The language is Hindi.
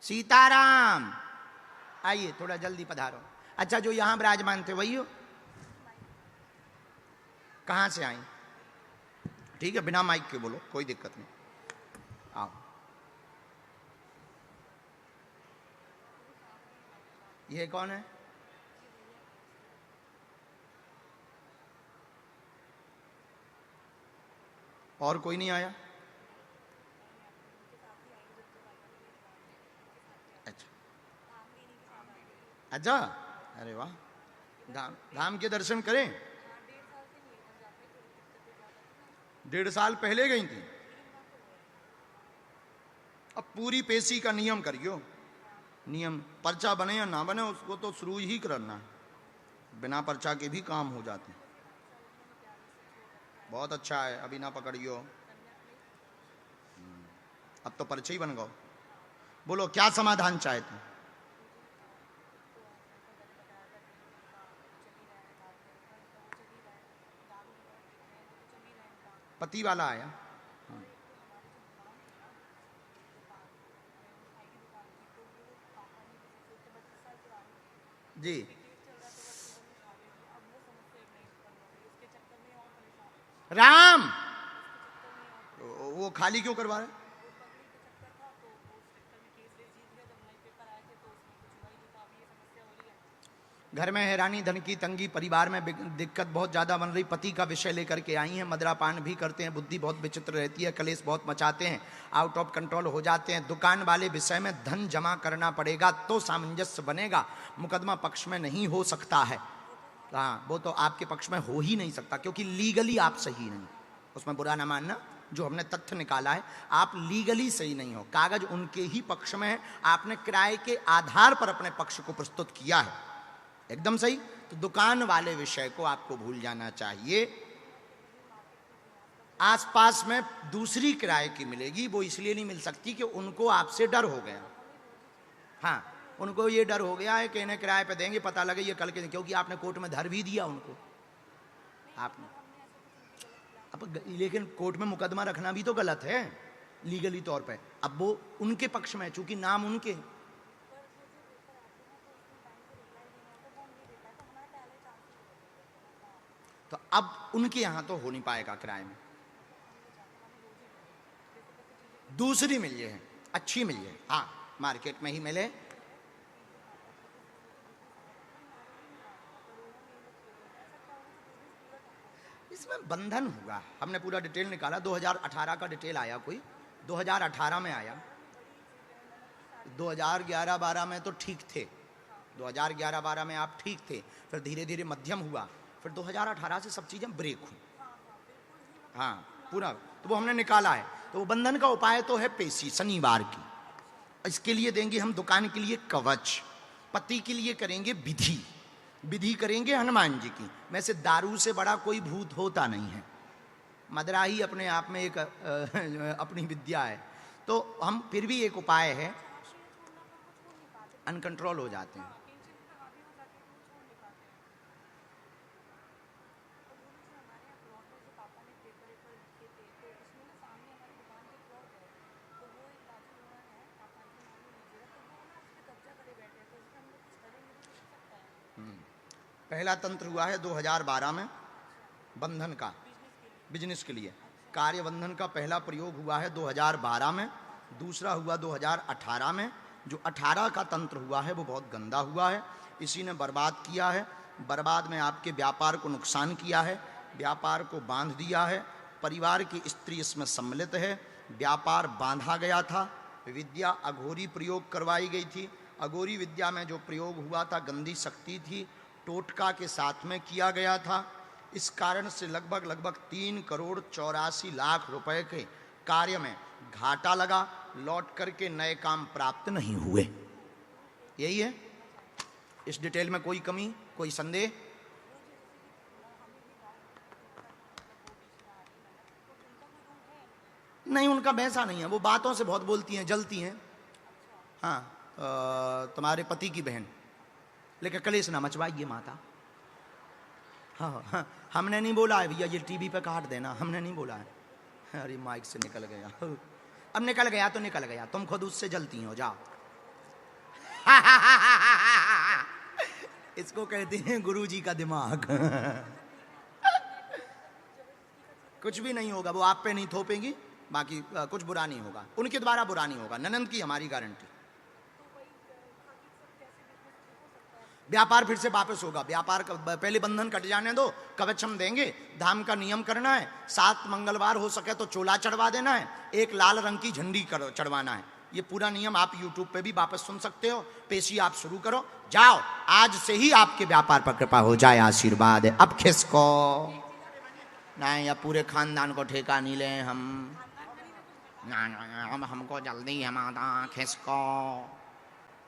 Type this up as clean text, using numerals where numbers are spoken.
सीताराम। आइए थोड़ा जल्दी पधारो। अच्छा, जो यहां विराजमान थे वही हो? कहां से आई? ठीक है, बिना माइक के बोलो, कोई दिक्कत नहीं। आओ। ये कौन है? और कोई नहीं आया? अच्छा अच्छा, अरे वाह, धाम के दर्शन करें। 1.5 साल पहले गई थी। अब पूरी पेशी का नियम करियो। नियम, पर्चा बने या ना बने उसको तो शुरू ही करना है। बिना पर्चा के भी काम हो जाते हैं। बहुत अच्छा है, अभी ना पकड़ियो। अब तो पर्चे ही बन गो। बोलो क्या समाधान चाहते? पति वाला आया? जी। राम, वो खाली क्यों करवा रहे? घर में हैरानी, धन की तंगी, परिवार में दिक्कत बहुत ज्यादा बन रही, पति का विषय लेकर के आई हैं। मदिरापान भी करते हैं, बुद्धि बहुत विचित्र रहती है, कलेश बहुत मचाते हैं, आउट ऑफ कंट्रोल हो जाते हैं। दुकान वाले विषय में धन जमा करना पड़ेगा तो सामंजस्य बनेगा, मुकदमा पक्ष में नहीं हो सकता है। हाँ, वो तो आपके पक्ष में हो ही नहीं सकता क्योंकि लीगली आप सही नहीं। उसमें बुरा ना मानना, जो हमने तथ्य निकाला है, आप लीगली सही नहीं हो। कागज उनके ही पक्ष में है, आपने किराए के आधार पर अपने पक्ष को प्रस्तुत किया है, एकदम सही। तो दुकान वाले विषय को आपको भूल जाना चाहिए। आसपास में दूसरी किराए की मिलेगी, वो इसलिए नहीं मिल सकती कि उनको आपसे डर हो गया। हाँ, उनको ये डर हो गया है कि इन्हें किराए पे देंगे, पता लगे ये कल के, क्योंकि आपने कोर्ट में धर भी दिया उनको। आपने अब, लेकिन कोर्ट में मुकदमा रखना भी तो गलत है लीगली तौर पे। अब वो उनके पक्ष में, चूंकि नाम उनके, तो अब उनके यहां तो हो नहीं पाएगा किराए में। दूसरी मिल जाए, अच्छी मिल जाए, हाँ, मार्केट में ही मिले। इसमें बंधन हुआ, हमने पूरा डिटेल निकाला। 2018 का डिटेल आया, कोई 2018 में आया। 2011-12 में तो ठीक थे, 2011-12 में आप ठीक थे, फिर धीरे धीरे मध्यम हुआ, फिर 2018 से सब चीजें ब्रेक हुई। हाँ, पूरा तो वो हमने निकाला है। तो वो बंधन का उपाय तो है पेशी शनिवार की, इसके लिए देंगे हम दुकान के लिए कवच, पति के लिए करेंगे विधि, विधि करेंगे हनुमान जी की। वैसे दारू से बड़ा कोई भूत होता नहीं है, मदरा ही अपने आप में एक अपनी विद्या है। तो हम फिर भी एक उपाय है, अनकंट्रोल हो जाते हैं। पहला तंत्र हुआ है 2012 में बंधन का, बिजनेस के लिए कार्य बंधन का पहला प्रयोग हुआ है 2012 में। दूसरा हुआ 2018 में। जो 18 का तंत्र हुआ है वो बहुत गंदा हुआ है, इसी ने बर्बाद किया है। बर्बाद में आपके व्यापार को नुकसान किया है, व्यापार को बांध दिया है, परिवार की स्त्री इसमें सम्मिलित है। व्यापार बांधा गया था, विद्या अघोरी प्रयोग करवाई गई थी। अघोरी विद्या में जो प्रयोग हुआ था गंदी शक्ति थी, टोटका के साथ में किया गया था। इस कारण से लगभग 3,84,00,000 रुपए के कार्य में घाटा लगा, लौट करके नए काम प्राप्त नहीं हुए। यही है, इस डिटेल में कोई कमी, कोई संदेह? नहीं, उनका वैसा नहीं है, वो बातों से बहुत बोलती हैं, जलती हैं। हाँ, तुम्हारे पति की बहन, लेकिन कलेश ना मचवाइए माता। हाँ, हाँ, हमने नहीं बोला है भैया ये टीवी पे काट देना, हमने नहीं बोला है। अरे माइक से निकल गया, अब निकल गया तो निकल गया, तुम खुद उससे जलती हो, जाओ। इसको कहते हैं गुरुजी का दिमाग। कुछ भी नहीं होगा, वो आप पे नहीं थोपेंगी, बाकी कुछ बुरा नहीं होगा, उनके द्वारा बुरा नहीं होगा, ननंद की हमारी गारंटी। व्यापार फिर से वापस होगा, व्यापार पहले बंधन कट जाने दो, कवच हम देंगे। धाम का नियम करना है, 7 मंगलवार हो सके तो चोला चढ़वा देना है, एक लाल रंग की झंडी चढ़वाना है। ये पूरा नियम आप YouTube पे भी वापस सुन सकते हो। पेशी आप शुरू करो, जाओ, आज से ही आपके व्यापार पर कृपा हो जाए, आशीर्वाद है। अब खिसको नहीं, अब पूरे खानदान को ठेका नहीं ले हम, हमको जल्दी हमारा खिसको।